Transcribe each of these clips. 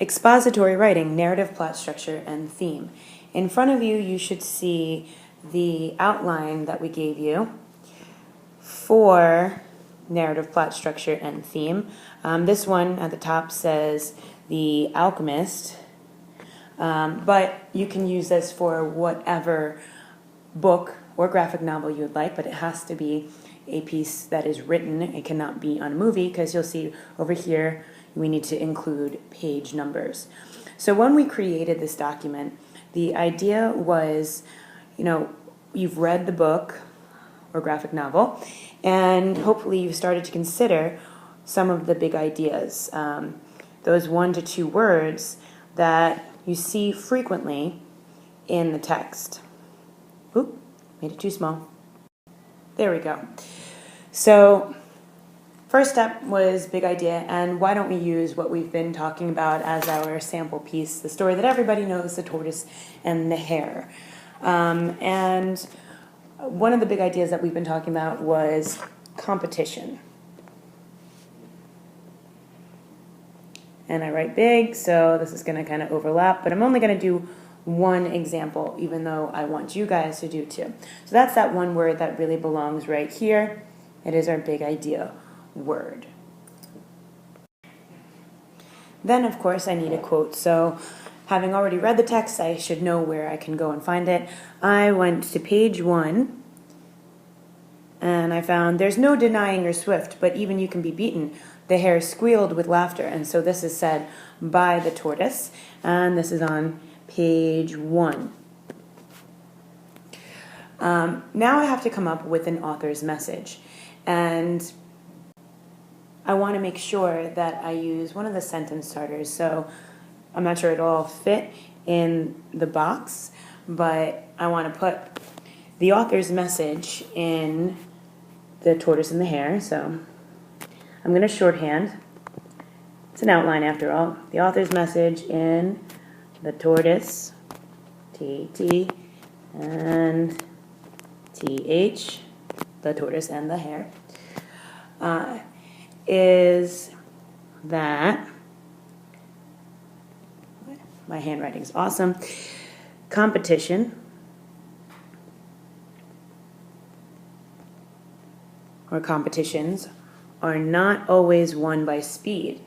Expository writing, narrative, plot structure, and theme. In front of you, you should see the outline that we gave you for narrative, plot structure, and theme. This one at the top says The Alchemist, but you can use this for whatever book or graphic novel you would like, but it has to be a piece that is written. It cannot be on a movie, because you'll see over here we need to include page numbers. So when we created this document, the idea was, you've read the book or graphic novel, and hopefully you've started to consider some of the big ideas, those 1 to 2 words that you see frequently in the text. Oop, made it too small. There we go. So first step was big idea, and why don't we use what we've been talking about as our sample piece, the story that everybody knows, the tortoise and the hare. And one of the big ideas that we've been talking about was competition. And I write big, so this is going to kind of overlap, but I'm only going to do one example, even though I want you guys to do two. So that's that one word that really belongs right here. It is our big idea word. Then, of course, I need a quote. So having already read the text, I should know where I can go and find it. I went to page 1, and I found, "There's no denying you're swift, but even you can be beaten. The hare squealed with laughter." And so this is said by the tortoise, and this is on page 1. Now I have to come up with an author's message, and I want to make sure that I use one of the sentence starters. So I'm not sure it'll all fit in the box, but I want to put the author's message in the tortoise and the hare. So I'm going to shorthand. It's an outline after all. The author's message in the tortoise, T-T, and T-H, the tortoise and the hare, is that, my handwriting's awesome, competition or competitions are not always won by speed.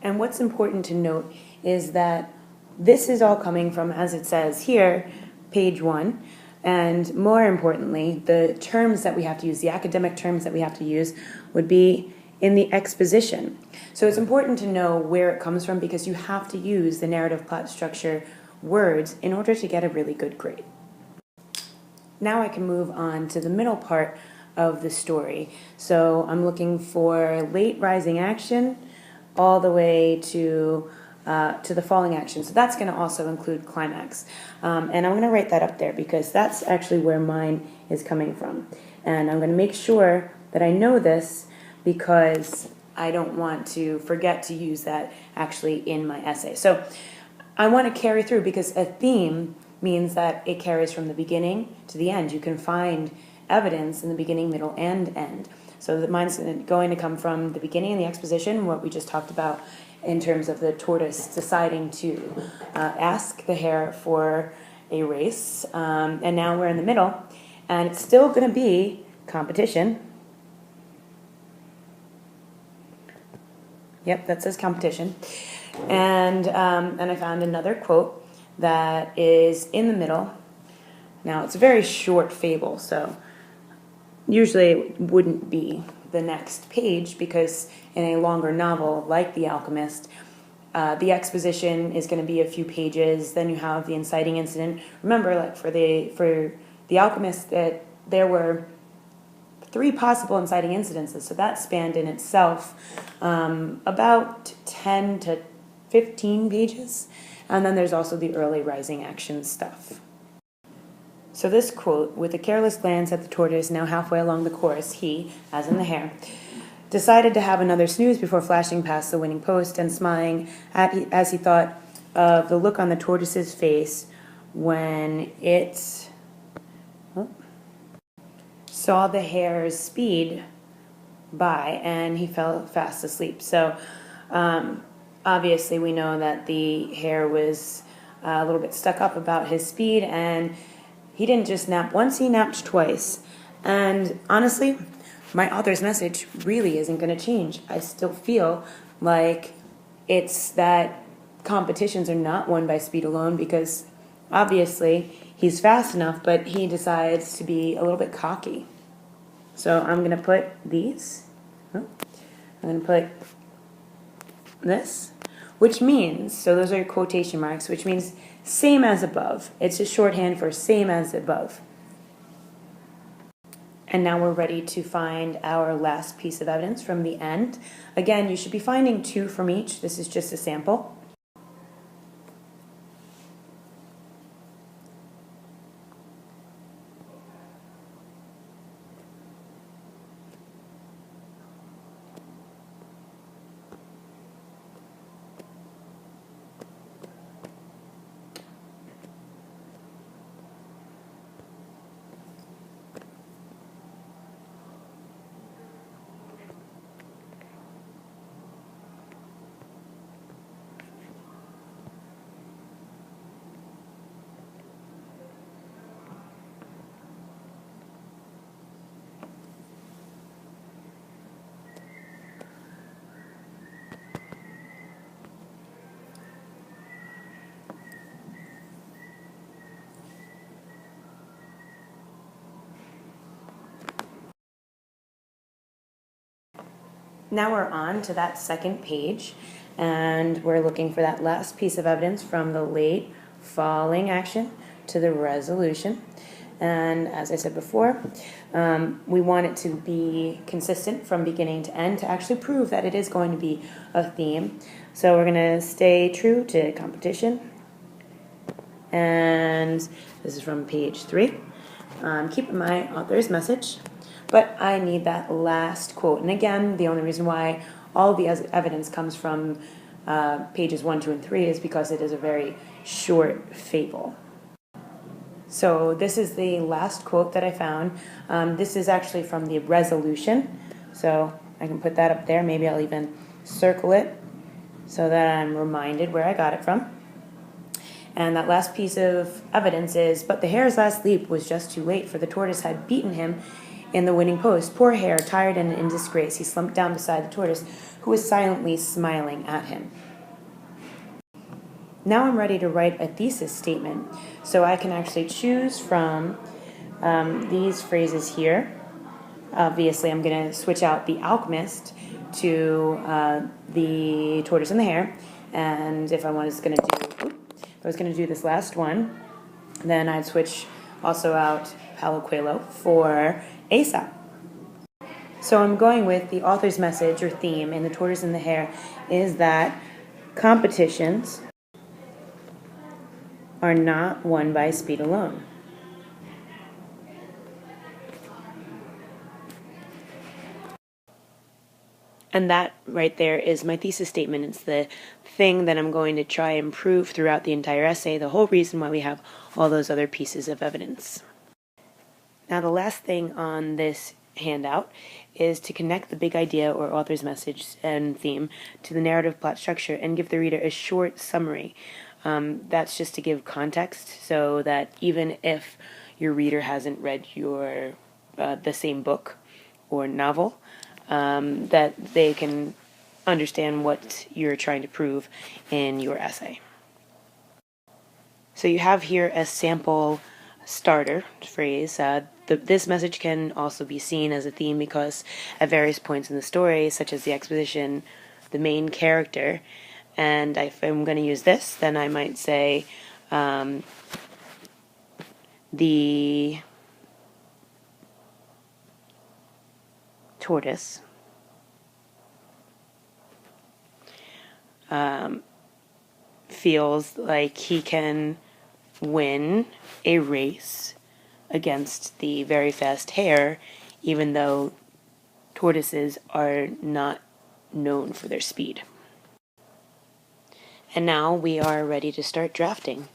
And what's important to note is that this is all coming from, as it says here, page 1. And more importantly, the terms that we have to use, the academic terms that we have to use, would be in the exposition. So it's important to know where it comes from, because you have to use the narrative, plot, structure words in order to get a really good grade. Now I can move on to the middle part of the story. So I'm looking for late rising action all the way to the falling action. So that's going to also include climax. And I'm going to write that up there, because that's actually where mine is coming from. And I'm going to make sure that I know this, because I don't want to forget to use that actually in my essay. So I want to carry through, because a theme means that it carries from the beginning to the end. You can find evidence in the beginning, middle, and end. So mine's going to come from the beginning and the exposition, what we just talked about in terms of the tortoise deciding to ask the hare for a race. And now we're in the middle, and it's still going to be competition. Yep, that says competition. And I found another quote that is in the middle. Now, it's a very short fable, so usually it wouldn't be the next page, because in a longer novel like The Alchemist, the exposition is going to be a few pages. Then you have the inciting incident. Remember, like for the Alchemist, that there were 3 possible inciting incidences, so that spanned in itself about 10 to 15 pages. And then there's also the early rising action stuff. So this quote, "With a careless glance at the tortoise now halfway along the course, he," as in the hare, "decided to have another snooze before flashing past the winning post and smiling as he thought, of the look on the tortoise's face when it saw the hare's speed by, and he fell fast asleep. So obviously we know that the hare was a little bit stuck up about his speed, and he didn't just nap once, he napped twice. And honestly, my author's message really isn't going to change. I still feel like it's that competitions are not won by speed alone, because obviously he's fast enough, but he decides to be a little bit cocky. So I'm going to put these. I'm going to put this, which means, so those are your quotation marks, which means same as above. It's just shorthand for same as above. And now we're ready to find our last piece of evidence from the end. Again, you should be finding 2 from each. This is just a sample. Now we're on to that second page, and we're looking for that last piece of evidence from the late falling action to the resolution. And as I said before, we want it to be consistent from beginning to end to actually prove that it is going to be a theme. So we're going to stay true to competition. And this is from page 3. Keeping my author's message. But I need that last quote. And again, the only reason why all the evidence comes from pages 1, 2, and 3 is because it is a very short fable. So this is the last quote that I found. This is actually from the resolution. So I can put that up there. Maybe I'll even circle it so that I'm reminded where I got it from. And that last piece of evidence is, but the hare's last leap was just too late, for the tortoise had beaten him in the winning post. Poor hare, tired and in disgrace, he slumped down beside the tortoise, who was silently smiling at him. Now I'm ready to write a thesis statement, so I can actually choose from these phrases here. Obviously, I'm going to switch out the alchemist to the tortoise and the hare, and if I was going to do this last one, then I'd switch also out Palo for Aesop. So I'm going with the author's message or theme in The Tortoise and the Hare is that competitions are not won by speed alone. And that right there is my thesis statement. It's the thing that I'm going to try and prove throughout the entire essay, the whole reason why we have all those other pieces of evidence. Now the last thing on this handout is to connect the big idea or author's message and theme to the narrative plot structure and give the reader a short summary. That's just to give context so that even if your reader hasn't read your the same book or novel, that they can understand what you're trying to prove in your essay. So you have here a sample starter phrase. This message can also be seen as a theme because at various points in the story, such as the exposition, the main character, and if I'm going to use this, then I might say the tortoise feels like he can win a race against the very fast hare, even though tortoises are not known for their speed. And now we are ready to start drafting.